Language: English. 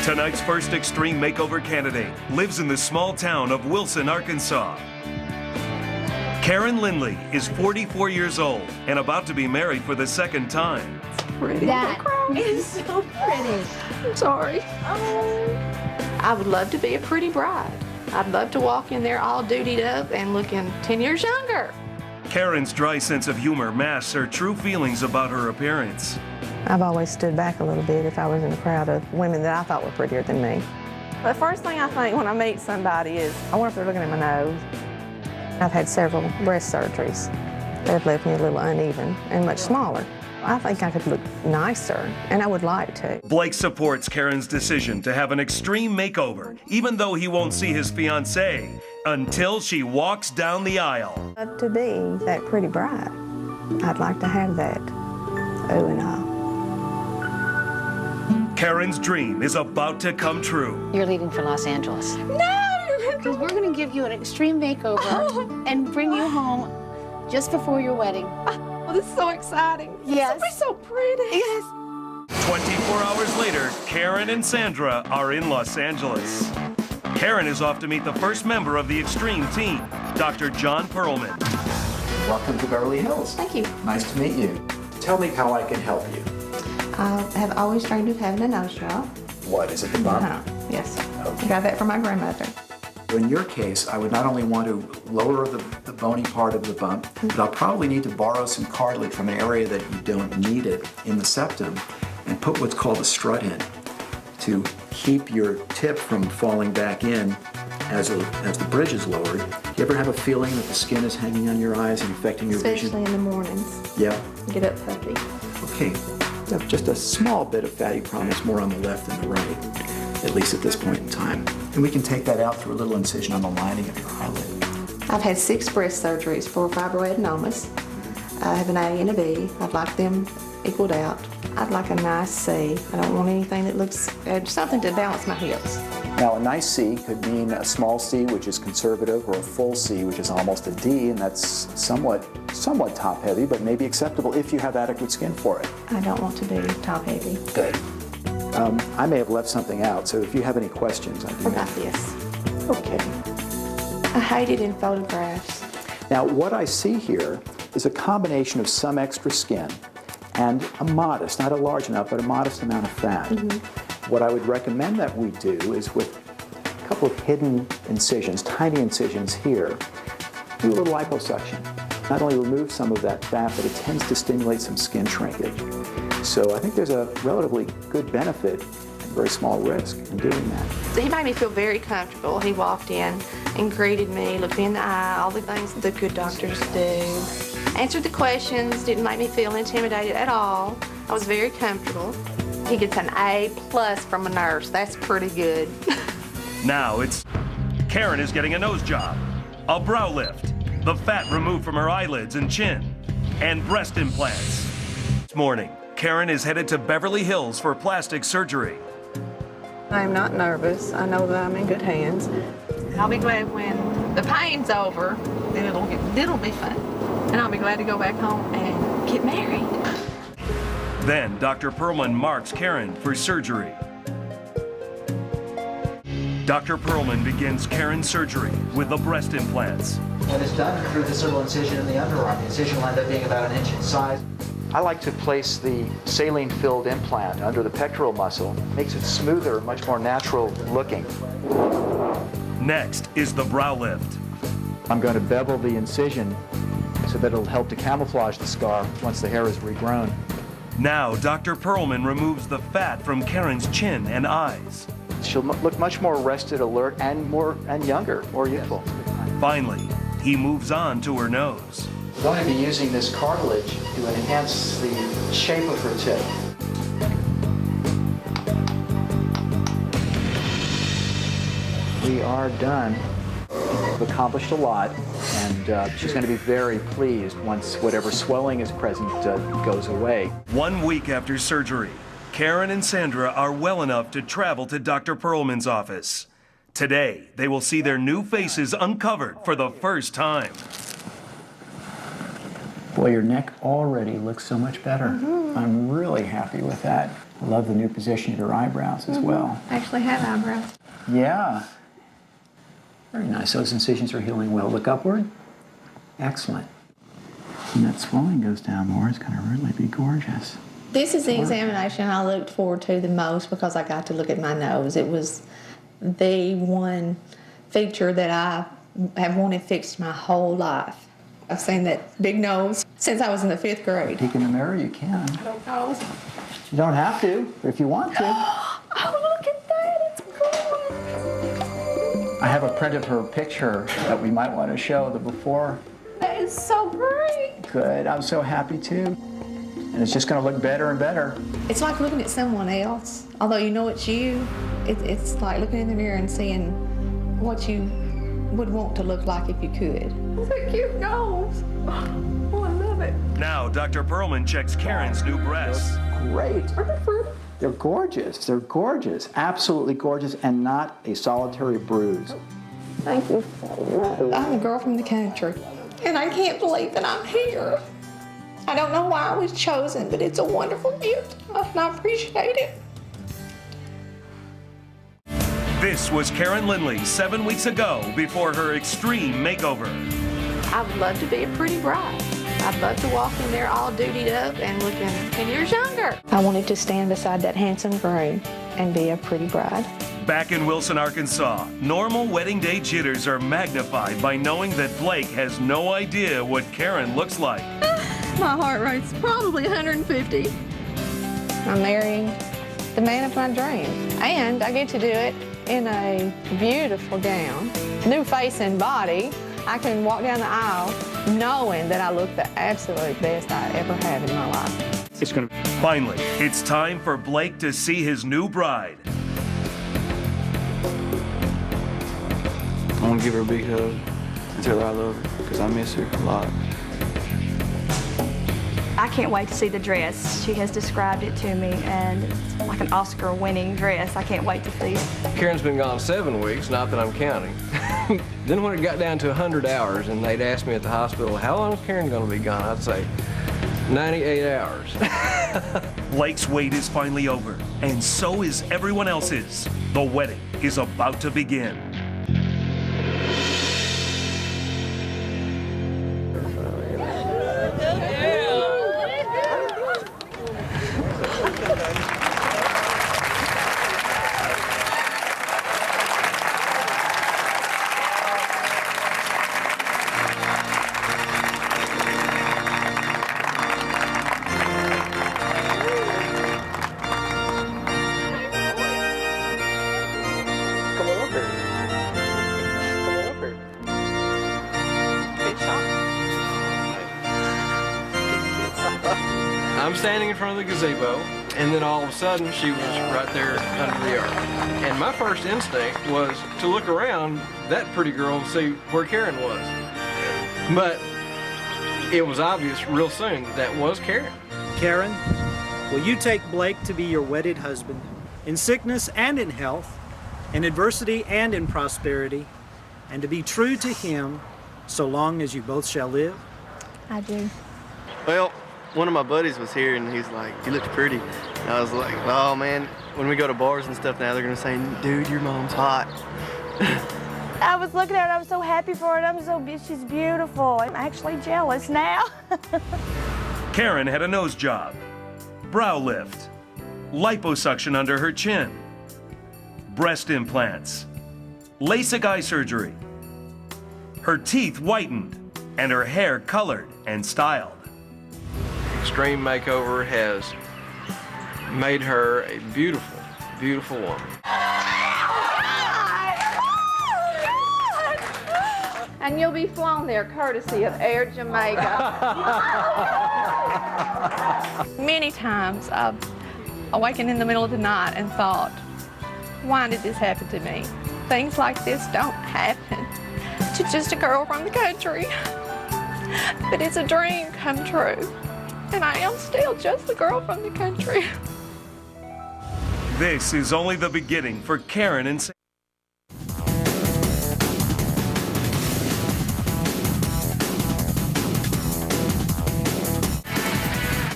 Tonight's first Extreme Makeover candidate lives in the small town of Wilson, Arkansas. Karen Lindley is 44 years old and about to be married for the second time. Pretty. That is so pretty. I'm sorry. I would love to be a pretty bride. I'd love to walk in there all dutied up and looking 10 years younger. Karen's dry sense of humor masks her true feelings about her appearance. I've always stood back a little bit if I was in a crowd of women that I thought were prettier than me. The first thing I think when I meet somebody is, I wonder if they're looking at my nose. I've had several breast surgeries that have left me a little uneven and much smaller. I think I could look nicer, and I would like to. Blake supports Karen's decision to have an extreme makeover, even though he won't see his fiancée until she walks down the aisle. To be that pretty bride, I'd like to have that. Oh, and all. Karen's dream is about to come true. You're leaving for Los Angeles. No! Because we're going to give you an extreme makeover and bring you home just before your wedding. Oh, this is so exciting. Yes. This will be so pretty. Yes. 24 hours later, Karen and Sandra are in Los Angeles. Karen is off to meet the first member of the Extreme team, Dr. Jon Perlman. Welcome to Beverly Hills. Thank you. Nice to meet you. Tell me how I can help you. I have always dreamed of having a nose job. What, is it the bump? Yes. Okay. I got that from my grandmother. In your case, I would not only want to lower the bony part of the bump, but I'll probably need to borrow some cartilage from an area that you don't need it in the septum and put what's called a strut in to keep your tip from falling back in as the bridge is lowered. You ever have a feeling that the skin is hanging on your eyes and affecting your vision? Especially in the mornings. Yeah. Get up puffy. Okay. Just a small bit of fatty promise, more on the left than the right, at least at this point in time. And we can take that out through a little incision on the lining of your eyelid. I've had 6 breast surgeries for fibroadenomas. I have an A and a B. I'd like them equaled out. I'd like a nice C. I don't want anything that looks, something to balance my hips. Now, a nice C could mean a small C, which is conservative, or a full C, which is almost a D, and that's somewhat top-heavy, but maybe acceptable if you have adequate skin for it. I don't want to be top-heavy. Good. I may have left something out, so if you have any questions, I do. What about this? Okay. I hate it in photographs. Now, what I see here is a combination of some extra skin and a modest, not a large enough, but a modest amount of fat. Mm-hmm. What I would recommend that we do is with a couple of hidden incisions, tiny incisions here, do a little liposuction. Not only remove some of that fat, but it tends to stimulate some skin shrinkage. So I think there's a relatively good benefit and very small risk in doing that. He made me feel very comfortable. He walked in and greeted me, looked me in the eye, all the things that good doctors do. Answered the questions, didn't make me feel intimidated at all. I was very comfortable. He gets an A+ from a nurse. That's pretty good. Now it's Karen is getting a nose job, a brow lift, the fat removed from her eyelids and chin, and breast implants. This morning, Karen is headed to Beverly Hills for plastic surgery. I'm not nervous. I know that I'm in good hands. I'll be glad when the pain's over, then it'll be fun. And I'll be glad to go back home and get married. Then Dr. Perlman marks Karen for surgery. Dr. Perlman begins Karen's surgery with the breast implants. And it's done through the simple incision in the underarm. The incision will end up being about 1 inch in size. I like to place the saline-filled implant under the pectoral muscle. Makes it smoother, much more natural looking. Next is the brow lift. I'm going to bevel the incision so that it'll help to camouflage the scar once the hair is regrown. Now Dr. Perlman removes the fat from Karen's chin and eyes. She'll look much more rested, alert, and younger, more youthful. Finally, he moves on to her nose. We're going to be using this cartilage to enhance the shape of her tip. We are done. We've accomplished a lot, and she's going to be very pleased once whatever swelling is present goes away. 1 week after surgery, Karen and Sandra are well enough to travel to Dr. Perlman's office. Today, they will see their new faces uncovered for the first time. Boy, your neck already looks so much better. I'm really happy with that. I love the new position of your eyebrows as well. I actually have eyebrows. Yeah. Very nice. Those incisions are healing well. Look upward. Excellent. When that swelling goes down more, it's going to really be gorgeous. This is the examination I looked forward to the most because I got to look at my nose. It was the one feature that I have wanted fixed my whole life. I've seen that big nose since I was in the 5th grade. Peek in the mirror, you can. I don't know. You don't have to, but if you want to. Oh, look at that. It's gone. I have a print of her picture that we might want to show, the before. That is so great. Good. I'm so happy too. And it's just going to look better and better. It's like looking at someone else. Although you know it's you, it's like looking in the mirror and seeing what you would want to look like if you could. It's a cute nose. Oh, I love it. Now, Dr. Perlman checks Karen's new breasts. Great. They're gorgeous. They're gorgeous. Absolutely gorgeous, and not a solitary bruise. Thank you. I'm a girl from the country, and I can't believe that I'm here. I don't know why I was chosen, but it's a wonderful gift, and I appreciate it. This was Karen Lindley 7 weeks ago before her extreme makeover. I would love to be a pretty bride. I'd love to walk in there all dutied up and looking 10 years younger. I wanted to stand beside that handsome groom and be a pretty bride. Back in Wilson, Arkansas, normal wedding day jitters are magnified by knowing that Blake has no idea what Karen looks like. My heart rate's probably 150. I'm marrying the man of my dreams, and I get to do it in a beautiful gown. New face and body. I can walk down the aisle knowing that I look the absolute best I ever have in my life. It's gonna. Finally, it's time for Blake to see his new bride. I want to give her a big hug and tell her I love her because I miss her a lot. I can't wait to see the dress. She has described it to me, and it's like an Oscar-winning dress. I can't wait to see it. Karen's been gone 7 weeks, not that I'm counting. Then when it got down to 100 hours and they'd ask me at the hospital, how long is Karen gonna be gone? I'd say 98 hours. Blake's wait is finally over, and so is everyone else's. The wedding is about to begin. I'm standing in front of the gazebo, and then all of a sudden she was right there under the ark. And my first instinct was to look around that pretty girl and see where Karen was. But it was obvious real soon that was Karen. Karen, will you take Blake to be your wedded husband in sickness and in health, in adversity and in prosperity, and to be true to him so long as you both shall live? I do. Well, one of my buddies was here and he's like, "You look pretty." And I was like, "Oh man, when we go to bars and stuff now, they're gonna say, 'Dude, your mom's hot.'" I was looking at her, I'm so happy for her, she's beautiful. I'm actually jealous now. Karen had a nose job, brow lift, liposuction under her chin, breast implants, LASIK eye surgery, her teeth whitened, and her hair colored and styled. Extreme Makeover has made her a beautiful, beautiful woman. And you'll be flown there courtesy of Air Jamaica. Many times I've awakened in the middle of the night and thought, why did this happen to me? Things like this don't happen to just a girl from the country. But it's a dream come true. And I am still just a girl from the country. This is only the beginning for Karen and